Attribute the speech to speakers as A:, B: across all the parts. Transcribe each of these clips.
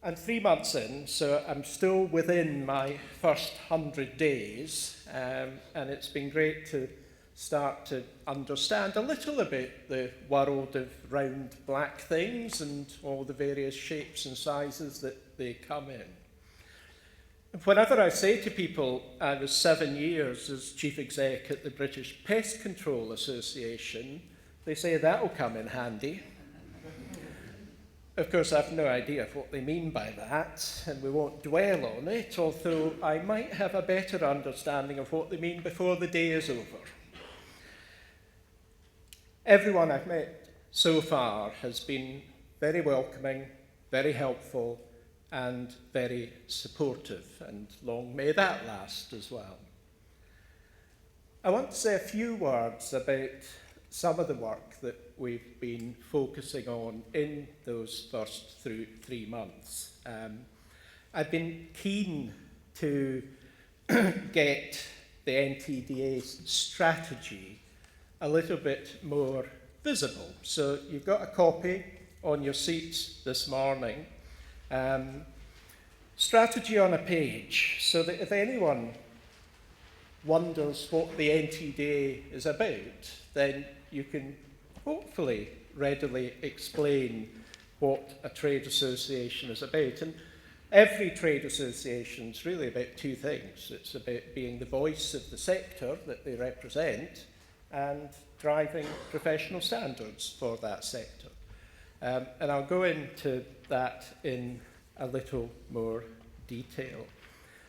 A: I'm 3 months in, so I'm still within my first 100 days, and it's been great to start to understand a little about the world of round black things and all the various shapes and sizes that they come in. Whenever I say to people I was 7 years as chief exec at the British Pest Control Association, they say that'll come in handy. Of course, I've no idea what they mean by that, and we won't dwell on it, although I might have a better understanding of what they mean before the day is over. Everyone I've met so far has been very welcoming, very helpful, and very supportive, and long may that last as well. I want to say a few words about some of the work that we've been focusing on in those first 3 months. I've been keen to get the NTDA's strategy a little bit more visible. So you've got a copy on your seats this morning. Strategy on a page, so that if anyone wonders what the NTDA is about, then you can hopefully readily explain what a trade association is about. And every trade association is really about two things. It's about being the voice of the sector that they represent and driving professional standards for that sector. And I'll go into that in a little more detail.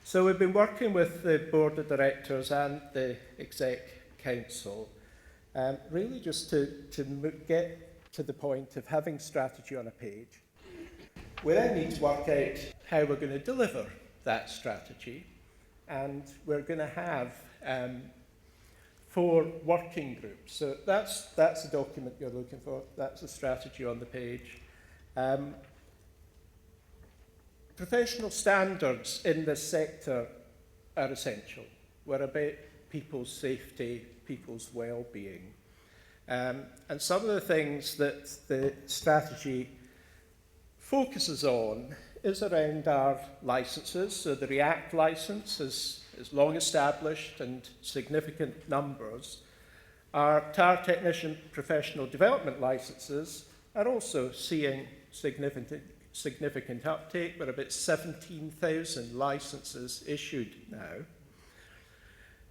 A: So we've been working with the board of directors and the exec council, really just to get to the point of having strategy on a page. We then need to work out how we're going to deliver that strategy, and we're going to have 4 working groups. So that's the document you're looking for. That's the strategy on the page. Professional standards in this sector are essential. We're about people's safety, people's well-being. And some of the things that the strategy focuses on is around our licenses. So the REACT license is long established and significant numbers. Our Tyre Technician Professional Development licenses are also seeing significant uptake. We're about 17,000 licenses issued now.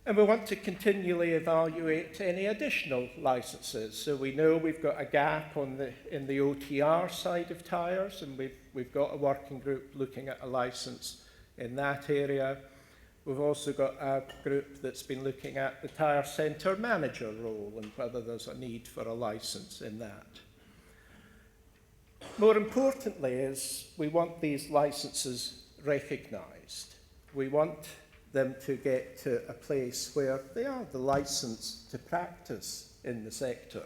A: And we want to continually evaluate any additional licenses. So we know we've got a gap in the OTR side of tyres, and we've got a working group looking at a license in that area. We've also got a group that's been looking at the tyre centre manager role and whether there's a need for a license in that. More importantly is we want these licenses recognised. We want them to get to a place where they are the license to practice in the sector.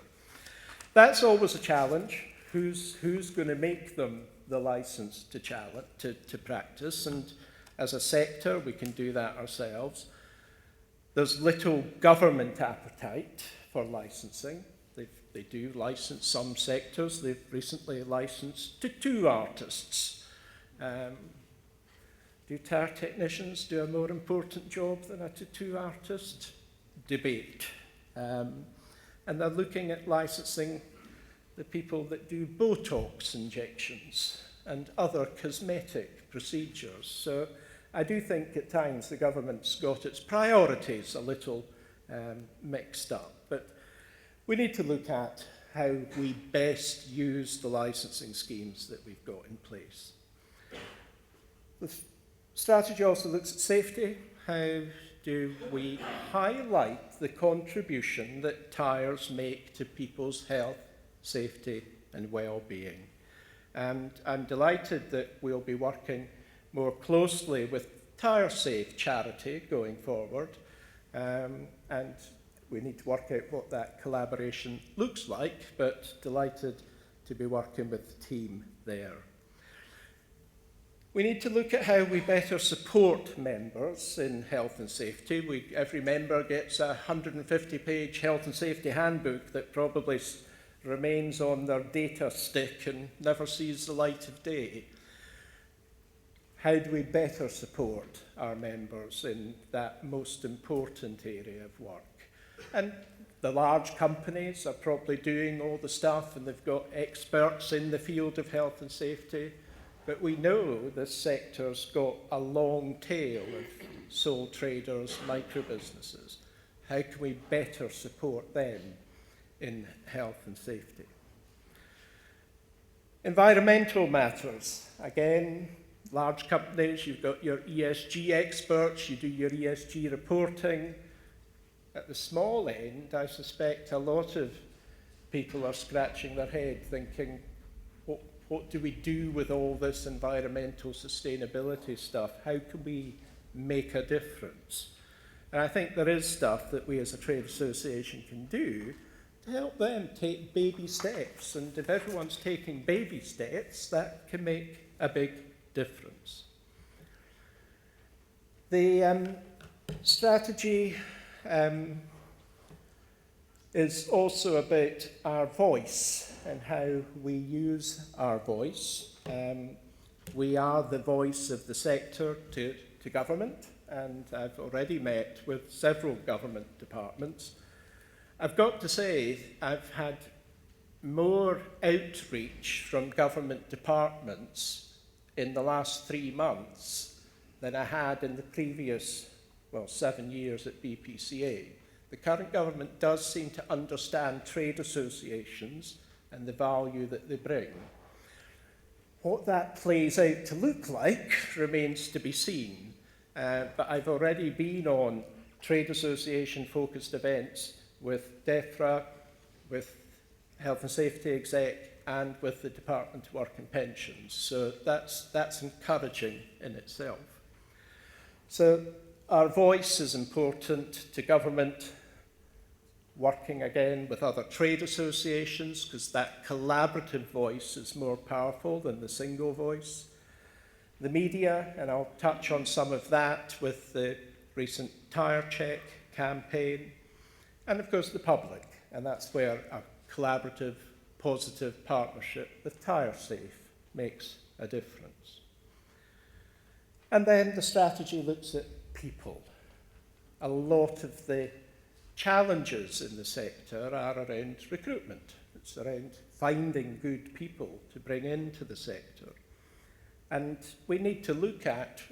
A: That's always a challenge. Who's going to make them the license to practice? And as a sector, we can do that ourselves. There's little government appetite for licensing. They do license some sectors. They've recently licensed tattoo artists. Do tyre technicians do a more important job than a tattoo artist? Debate. And they're looking at licensing the people that do Botox injections and other cosmetic procedures. So I do think at times the government's got its priorities a little mixed up. But we need to look at how we best use the licensing schemes that we've got in place. The strategy also looks at safety. How do we highlight the contribution that tyres make to people's health, safety and well-being? And I'm delighted that we'll be working more closely with Tyre Safe charity going forward, and we need to work out what that collaboration looks like, but delighted to be working with the team there. We need to look at how we better support members in health and safety. Every member gets a 150-page health and safety handbook that probably remains on their data stick and never sees the light of day. how do we better support our members in that most important area of work? And the large companies are probably doing all the stuff and they've got experts in the field of health and safety, but we know this sector's got a long tail of sole traders, micro businesses. How can we better support them in health and safety? Environmental matters. Again, large companies, you've got your ESG experts, you do your ESG reporting. At the small end, I suspect a lot of people are scratching their head thinking, what do we do with all this environmental sustainability stuff? How can we make a difference? And I think there is stuff that we as a trade association can do to help them take baby steps. And if everyone's taking baby steps, that can make a big difference. The strategy is also about our voice and how we use our voice. We are the voice of the sector to government, and I've already met with several government departments. I've got to say, I've had more outreach from government departments in the last 3 months than I had in the previous, 7 years at BPCA. The current government does seem to understand trade associations and the value that they bring. What that plays out to look like remains to be seen, but I've already been on trade association-focused events with DEFRA, with Health and Safety Exec, and with the Department of Work and Pensions. So that's encouraging in itself. So our voice is important to government, working again with other trade associations, because that collaborative voice is more powerful than the single voice. The media, and I'll touch on some of that with the recent Tyre Check campaign, and of course the public, and that's where a collaborative, positive partnership with TyreSafe makes a difference. And then the strategy looks at people. A lot of the challenges in the sector are around recruitment. It's around finding good people to bring into the sector. And we need to look at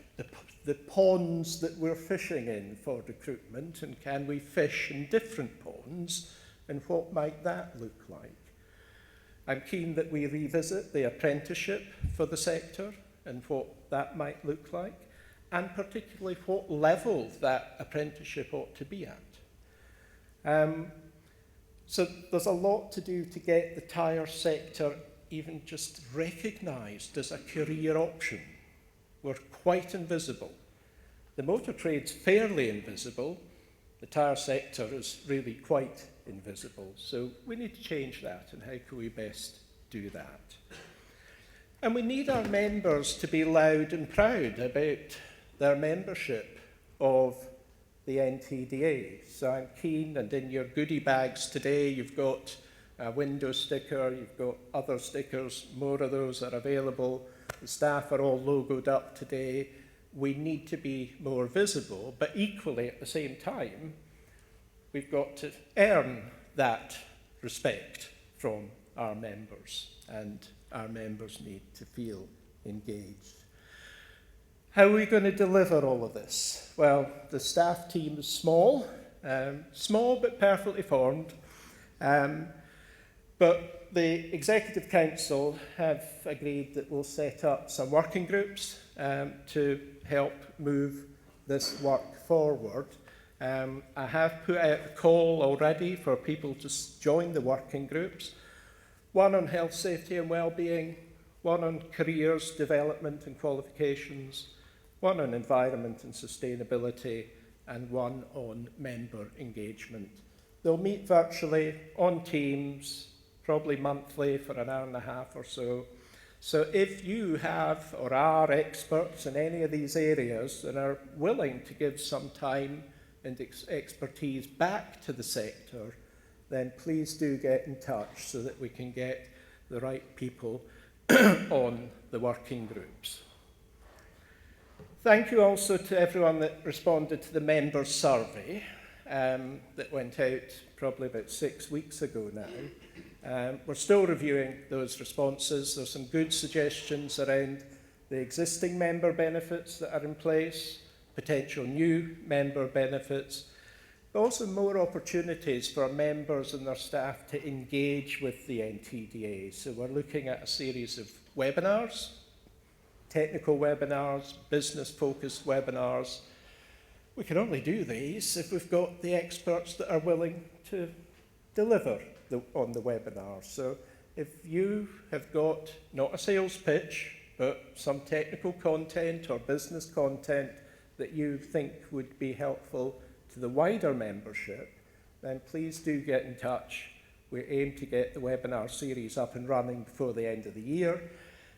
A: the ponds that we're fishing in for recruitment, and can we fish in different ponds, and what might that look like? I'm keen that we revisit the apprenticeship for the sector and what that might look like, and particularly what level that apprenticeship ought to be at. So there's a lot to do to get the tyre sector even just recognised as a career option. We're quite invisible. The motor trade's fairly invisible. The tyre sector is really quite invisible. So we need to change that, and how can we best do that? And we need our members to be loud and proud about their membership of the NTDA. So I'm keen, and in your goodie bags today, you've got a window sticker, you've got other stickers, more of those are available. The staff are all logoed up today. We need to be more visible, but equally at the same time, we've got to earn that respect from our members, and our members need to feel engaged. How are we going to deliver all of this? Well, the staff team is small but perfectly formed. But the Executive Council have agreed that we'll set up some working groups to help move this work forward. I have put out a call already for people to join the working groups. One on health, safety and well-being, one on careers, development and qualifications, one on environment and sustainability, and one on member engagement. They'll meet virtually on Teams, probably monthly for an hour and a half or so. So if you have or are experts in any of these areas and are willing to give some time and expertise back to the sector, then please do get in touch so that we can get the right people on the working groups. Thank you also to everyone that responded to the members' survey that went out probably about 6 weeks ago now. We're still reviewing those responses. There's some good suggestions around the existing member benefits that are in place, potential new member benefits, but also more opportunities for members and their staff to engage with the NTDA. So we're looking at a series of webinars, technical webinars, business-focused webinars. We can only do these if we've got the experts that are willing to deliver on the webinar. So if you have got not a sales pitch, but some technical content or business content that you think would be helpful to the wider membership, then please do get in touch. We aim to get the webinar series up and running before the end of the year.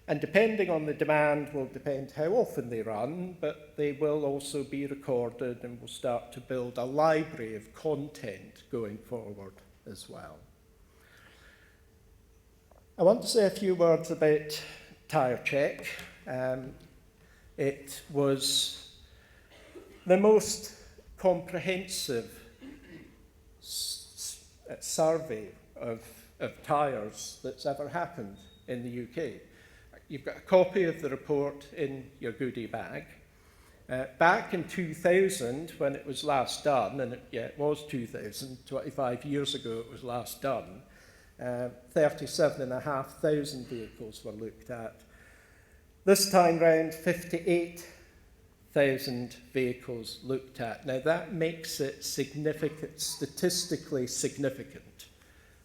A: And depending on the demand will depend how often they run, but they will also be recorded and we'll start to build a library of content going forward as well. I want to say a few words about Tyre Check. It was the most comprehensive survey of tyres that's ever happened in the UK. You've got a copy of the report in your goodie bag. Back in 2000, when it was last done, and it was 2000, 25 years ago it was last done, 37,500 vehicles were looked at. This time round, 58,000 vehicles looked at. Now that makes it significant, statistically significant.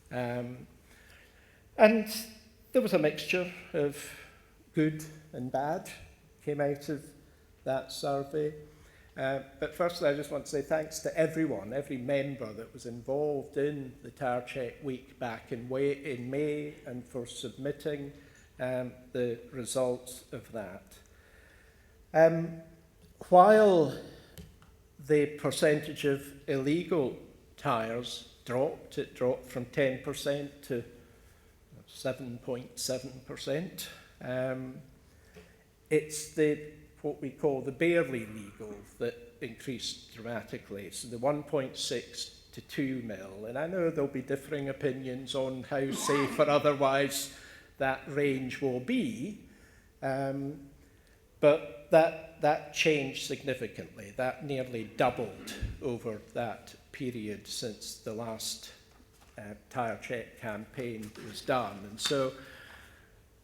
A: And there was a mixture of good and bad came out of that survey. But firstly, I just want to say thanks to everyone, every member that was involved in the Tyre Check Week back in May and for submitting the results of that. While the percentage of illegal tyres dropped, it dropped from 10% to 7.7%. It's what we call the barely legal that increased dramatically. So the 1.6 to 2 mil. And I know there'll be differing opinions on how safe or otherwise that range will be. But that changed significantly. That nearly doubled over that period since the last Tyre Check campaign was done. And so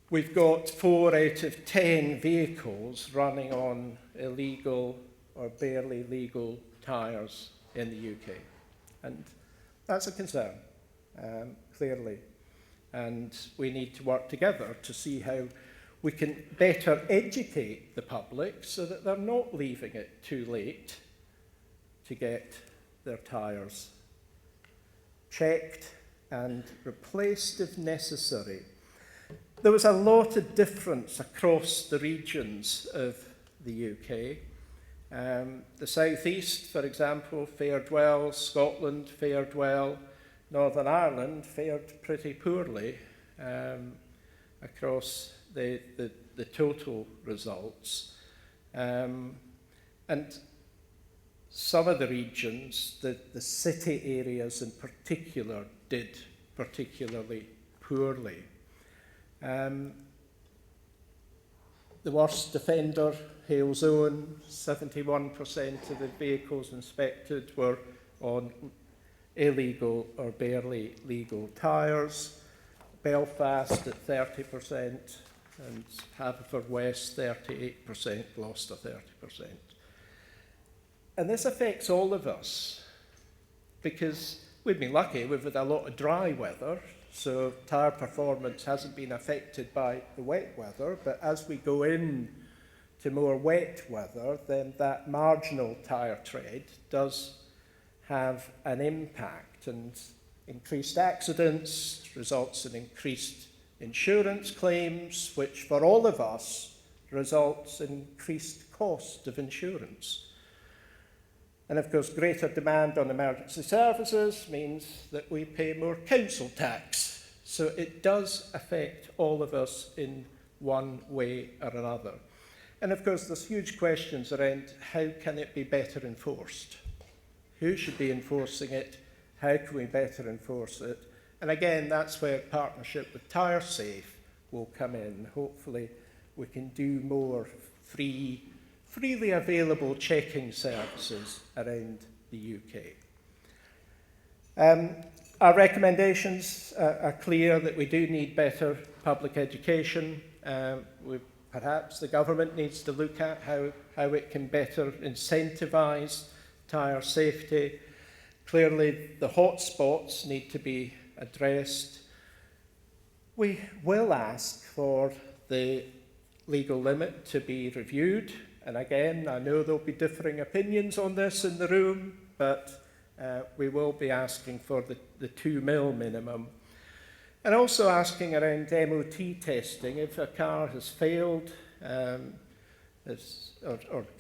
A: we've got 4 out of 10 vehicles running on illegal or barely legal tyres in the UK. And that's a concern, clearly. And we need to work together to see how we can better educate the public so that they're not leaving it too late to get their tyres checked and replaced if necessary. There was a lot of difference across the regions of the UK. The South East, for example, fared well. Scotland fared well. Northern Ireland fared pretty poorly across the total results. And some of the regions, the city areas in particular, did particularly poorly. The worst offender, Hale's Own, 71% of the vehicles inspected were on illegal or barely legal tyres. Belfast at 30% and Haverfordwest 38%, Gloucester 30%. And this affects all of us because we've been lucky, we've had a lot of dry weather, so tyre performance hasn't been affected by the wet weather, but as we go in to more wet weather, then that marginal tyre tread does have an impact, and increased accidents results in increased insurance claims, which for all of us results in increased cost of insurance. And of course, greater demand on emergency services means that we pay more council tax. So it does affect all of us in one way or another. And of course, there's huge questions around how can it be better enforced? Who should be enforcing it? How can we better enforce it? And again, that's where partnership with TyreSafe will come in. Hopefully, we can do more freely available checking services around the UK. Our recommendations are clear that we do need better public education. Perhaps the government needs to look at how it can better incentivise tyre safety. Clearly, the hotspots need to be addressed. We will ask for the legal limit to be reviewed. And again, I know there'll be differing opinions on this in the room, but we will be asking for the 2 mil minimum. And also asking around MOT testing. If a car has failed, or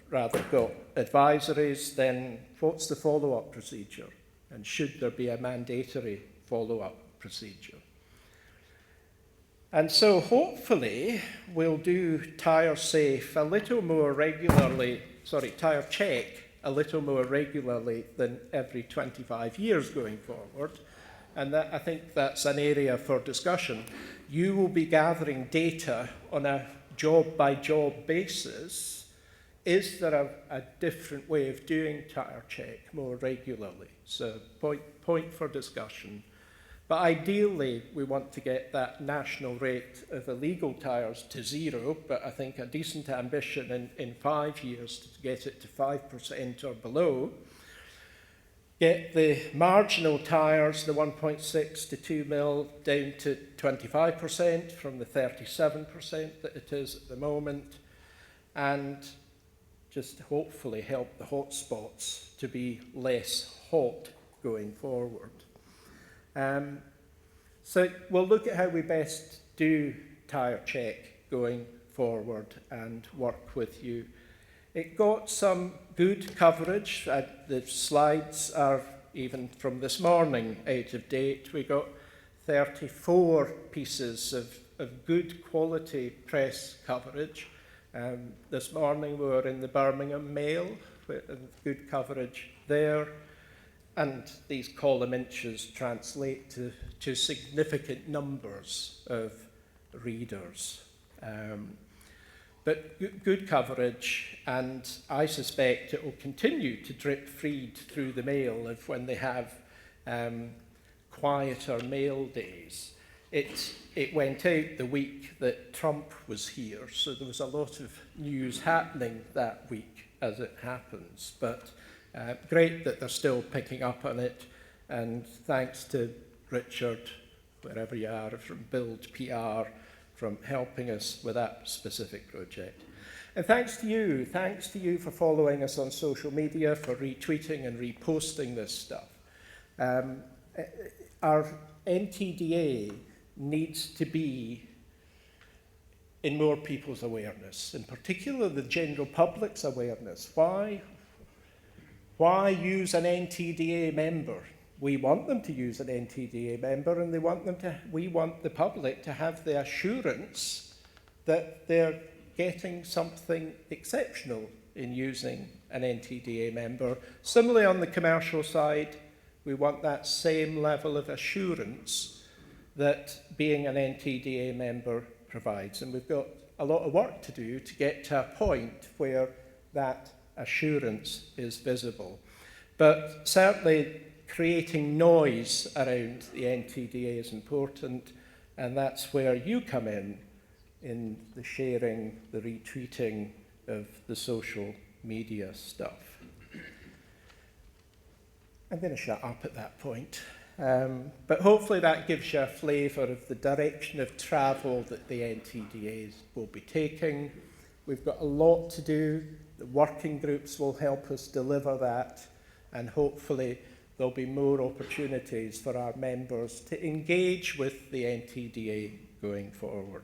A: rather got advisories, then what's the follow-up procedure? And should there be a mandatory follow-up procedure? And so hopefully we'll do TyreSafe a little more regularly, tyre check a little more regularly than every 25 years going forward. And I think that's an area for discussion. You will be gathering data on a job-by-job basis. Is there a different way of doing tyre check more regularly? So point for discussion. But ideally, we want to get that national rate of illegal tyres to 0, but I think a decent ambition in 5 years to get it to 5% or below. Get the marginal tyres, the 1.6 to 2 mil, down to 25% from the 37% that it is at the moment, and just hopefully help the hotspots to be less hot going forward. So we'll look at how we best do tyre check going forward and work with you. It got some good coverage. The slides are even from this morning out of date. We got 34 pieces of good quality press coverage. This morning we were in the Birmingham Mail, with good coverage there. And these column inches translate to significant numbers of readers. But good coverage, and I suspect it will continue to drip feed through the Mail if when they have quieter Mail days. It went out the week that Trump was here, so there was a lot of news happening that week as it happens. But great that they're still picking up on it, and thanks to Richard, wherever you are, from Build PR, from helping us with that specific project. And thanks to you for following us on social media, for retweeting and reposting this stuff. Our NTDA needs to be in more people's awareness, in particular the general public's awareness. Why use an NTDA member? We want them to use an NTDA member, and we want the public to have the assurance that they're getting something exceptional in using an NTDA member. Similarly, on the commercial side, we want that same level of assurance that being an NTDA member provides. And we've got a lot of work to do to get to a point where that assurance is visible. But certainly creating noise around the NTDA is important, and that's where you come in the sharing, the retweeting of the social media stuff. I'm going to shut up at that point. But hopefully that gives you a flavour of the direction of travel that the NTDAs will be taking. We've got a lot to do. The working groups will help us deliver that, and hopefully there'll be more opportunities for our members to engage with the NTDA going forward.